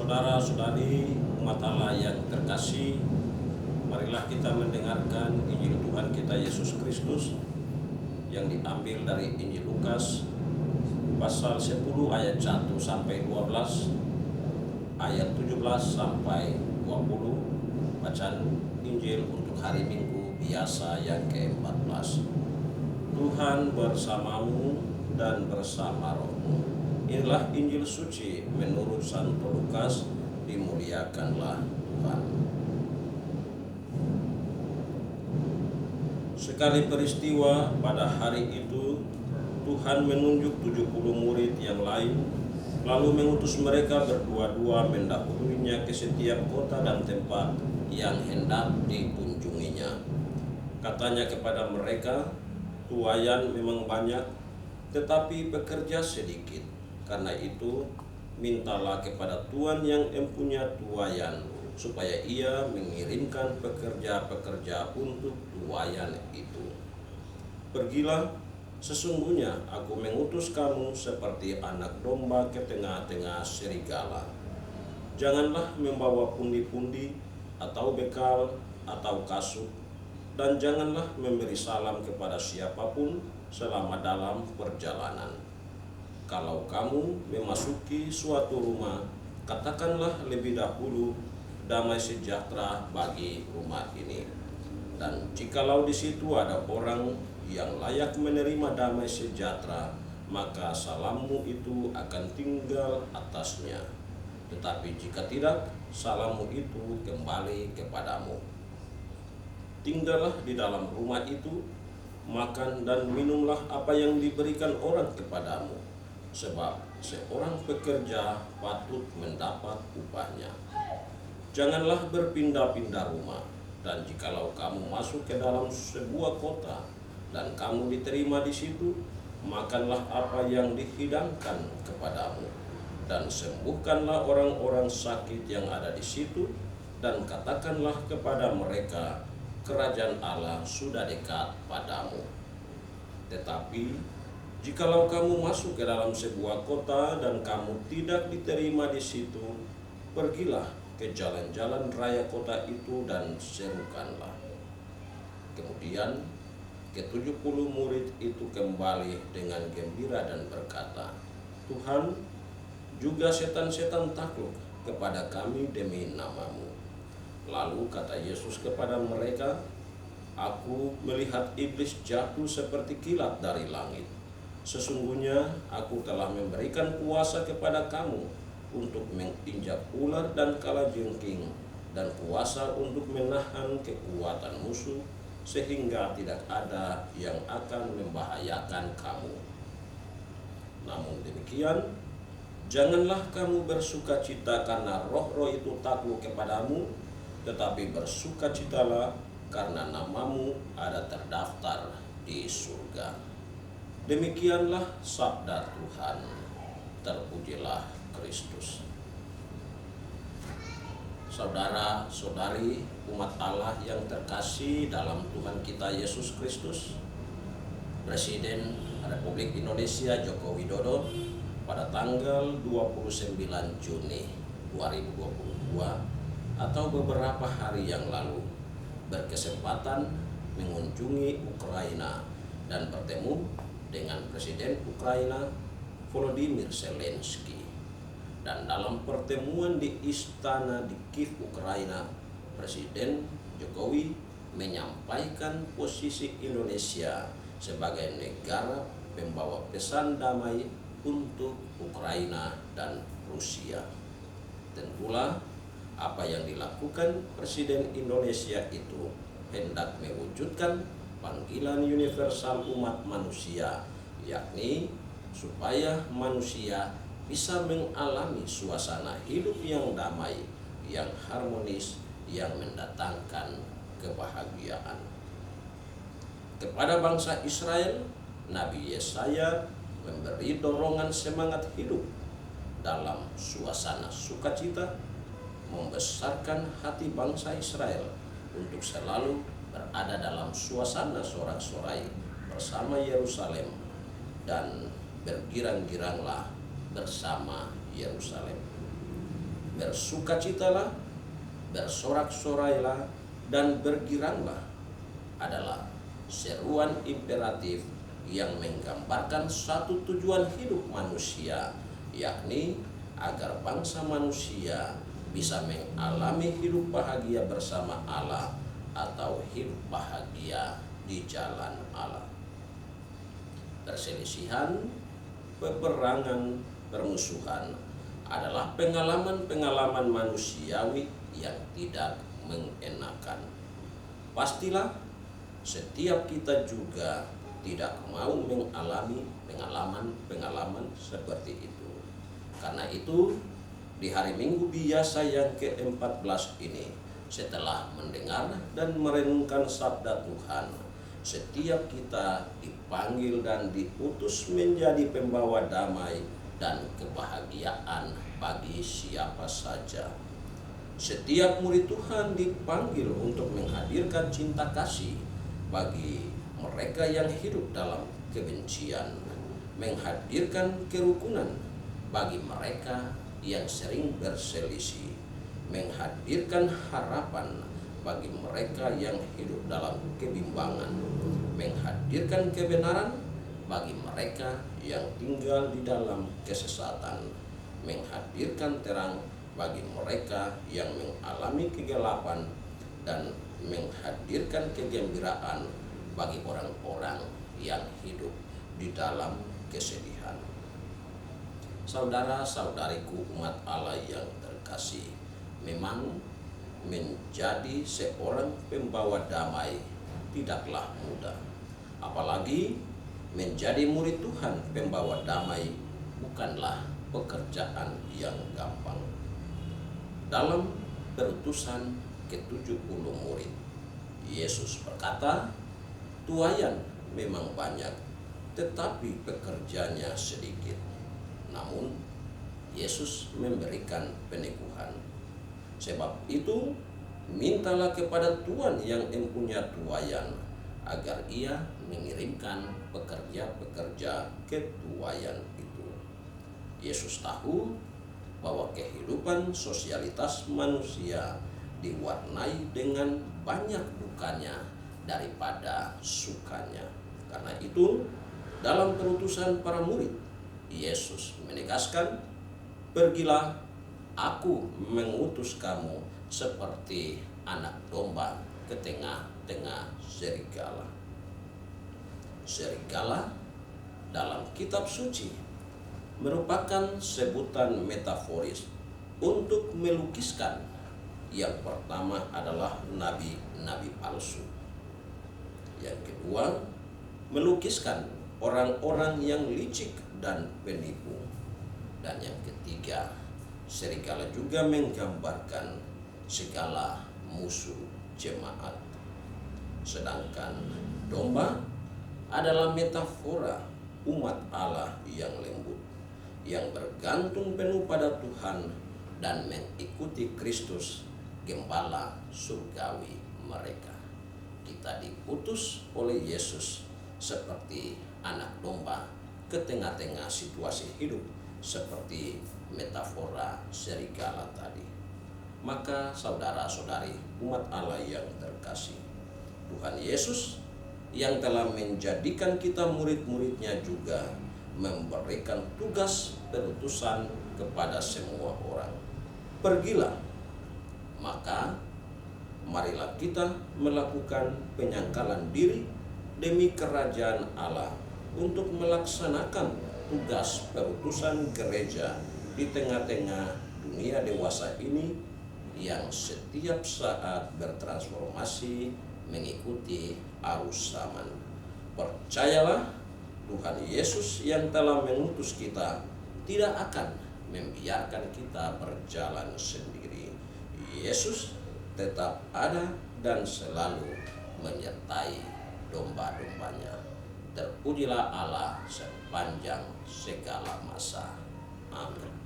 Saudara-saudari umat Allah yang terkasih, marilah kita mendengarkan Injil Tuhan kita Yesus Kristus yang diambil dari Injil Lukas pasal 10 ayat 1 sampai 12, ayat 17 sampai 20. Bacaan Injil untuk hari Minggu biasa yang ke-14. Tuhan bersamamu dan bersama rohmu. Inilah Injil suci menurut Santo Lukas, dimuliakanlah Tuhan. Sekali peristiwa pada hari itu, Tuhan menunjuk 70 murid yang lain, lalu mengutus mereka berdua-dua mendahuluinya ke setiap kota dan tempat yang hendak dikunjunginya. Katanya kepada mereka, tuaian memang banyak, tetapi pekerja sedikit. Karena itu, mintalah kepada Tuhan yang empunya tuaian, supaya ia mengirimkan pekerja-pekerja untuk tuaian itu. Pergilah, sesungguhnya aku mengutus kamu seperti anak domba ke tengah-tengah serigala. Janganlah membawa pundi-pundi, atau bekal, atau kasut, dan janganlah memberi salam kepada siapapun selama dalam perjalanan. Kalau kamu memasuki suatu rumah, katakanlah lebih dahulu, damai sejahtera bagi rumah ini. Dan jikalau di situ ada orang yang layak menerima damai sejahtera, maka salammu itu akan tinggal atasnya. Tetapi jika tidak, salammu itu kembali kepadamu. Tinggallah di dalam rumah itu, makan dan minumlah apa yang diberikan orang kepadamu, sebab seorang pekerja patut mendapat upahnya. Janganlah berpindah-pindah rumah, dan jikalau kamu masuk ke dalam sebuah kota dan kamu diterima di situ, makanlah apa yang dihidangkan kepadamu, dan sembuhkanlah orang-orang sakit yang ada di situ, dan katakanlah kepada mereka, kerajaan Allah sudah dekat padamu. Tetapi jikalau kamu masuk ke dalam sebuah kota dan kamu tidak diterima di situ, pergilah ke jalan-jalan raya kota itu dan serukanlah. Kemudian ke-70 murid itu kembali dengan gembira dan berkata, Tuhan, juga setan-setan takluk kepada kami demi namamu. Lalu kata Yesus kepada mereka, Aku melihat iblis jatuh seperti kilat dari langit. Sesungguhnya aku telah memberikan kuasa kepada kamu untuk menginjak ular dan kalajengking, dan kuasa untuk menahan kekuatan musuh, sehingga tidak ada yang akan membahayakan kamu. Namun demikian, janganlah kamu bersukacita karena roh-roh itu takluk kepadamu, tetapi bersukacitalah karena namamu ada terdaftar di surga. Demikianlah sabda Tuhan. Terpujilah Kristus. Saudara-saudari umat Allah yang terkasih dalam Tuhan kita Yesus Kristus, Presiden Republik Indonesia Joko Widodo pada tanggal 29 Juni 2022 atau beberapa hari yang lalu berkesempatan mengunjungi Ukraina dan bertemu dengan Presiden Ukraina Volodymyr Zelensky. Dan dalam pertemuan di istana di Kiev, Ukraina, Presiden Jokowi menyampaikan posisi Indonesia sebagai negara pembawa pesan damai untuk Ukraina dan Rusia. Tentulah apa yang dilakukan Presiden Indonesia itu hendak mewujudkan panggilan universal umat manusia, yakni supaya manusia bisa mengalami suasana hidup yang damai, yang harmonis, yang mendatangkan kebahagiaan. Kepada bangsa Israel, Nabi Yesaya memberi dorongan semangat hidup dalam suasana sukacita, membesarkan hati bangsa Israel untuk selalu berada dalam suasana sorak-sorai bersama Yerusalem, dan bergirang-giranglah bersama Yerusalem. bersukacitalah, bersorak-sorailah, dan bergiranglah adalah seruan imperatif yang menggambarkan satu tujuan hidup manusia, yakni agar bangsa manusia bisa mengalami hidup bahagia bersama Allah atau hidup bahagia di jalan Allah. Perselisihan, peperangan, permusuhan adalah pengalaman-pengalaman manusiawi yang tidak mengenakan. Pastilah setiap kita juga tidak mau mengalami pengalaman-pengalaman seperti itu. Karena itu, di hari Minggu biasa yang ke-14 ini, setelah mendengar dan merenungkan sabda Tuhan, setiap kita dipanggil dan diutus menjadi pembawa damai dan kebahagiaan bagi siapa saja. Setiap murid Tuhan dipanggil untuk menghadirkan cinta kasih bagi mereka yang hidup dalam kebencian, menghadirkan kerukunan bagi mereka yang sering berselisih, menghadirkan harapan bagi mereka yang hidup dalam kebimbangan, menghadirkan kebenaran bagi mereka yang tinggal di dalam kesesatan, menghadirkan terang bagi mereka yang mengalami kegelapan, dan menghadirkan kegembiraan bagi orang-orang yang hidup di dalam kesedihan. Saudara-saudariku umat Allah yang terkasih, memang menjadi seorang pembawa damai tidaklah mudah. Apalagi menjadi murid Tuhan pembawa damai bukanlah pekerjaan yang gampang. Dalam perutusan ke-70 murid, Yesus berkata, "Tuaian memang banyak, tetapi pekerjanya sedikit." Namun, Yesus memberikan peneguhan. Sebab itu, mintalah kepada Tuhan yang empunya tuaian, agar ia mengirimkan pekerja-pekerja ke tuaian itu. Yesus tahu bahwa kehidupan sosialitas manusia diwarnai dengan banyak dukanya daripada sukanya. Karena itu, dalam perutusan para murid, Yesus menegaskan, "Pergilah, Aku mengutus kamu seperti anak domba ke tengah-tengah serigala." Serigala dalam kitab suci merupakan sebutan metaforis untuk melukiskan yang pertama adalah nabi-nabi palsu. Yang kedua, melukiskan orang-orang yang licik dan penipu. Dan yang ketiga, serigala juga menggambarkan segala musuh jemaat. Sedangkan domba adalah metafora umat Allah yang lembut, yang bergantung penuh pada Tuhan dan mengikuti Kristus, gembala surgawi mereka. Kita diutus oleh Yesus seperti anak domba ke tengah-tengah situasi hidup seperti metafora serigala tadi. Maka saudara-saudari umat Allah yang terkasih, Tuhan Yesus yang telah menjadikan kita murid-muridnya juga memberikan tugas perutusan kepada semua orang. Pergilah, maka marilah kita melakukan penyangkalan diri demi kerajaan Allah untuk melaksanakan tugas perutusan gereja di tengah-tengah dunia dewasa ini yang setiap saat bertransformasi mengikuti arus zaman. Percayalah, Tuhan Yesus yang telah mengutus kita tidak akan membiarkan kita berjalan sendiri. Yesus tetap ada dan selalu menyertai domba-dombanya. Terpujilah Allah sepanjang segala masa. Amin.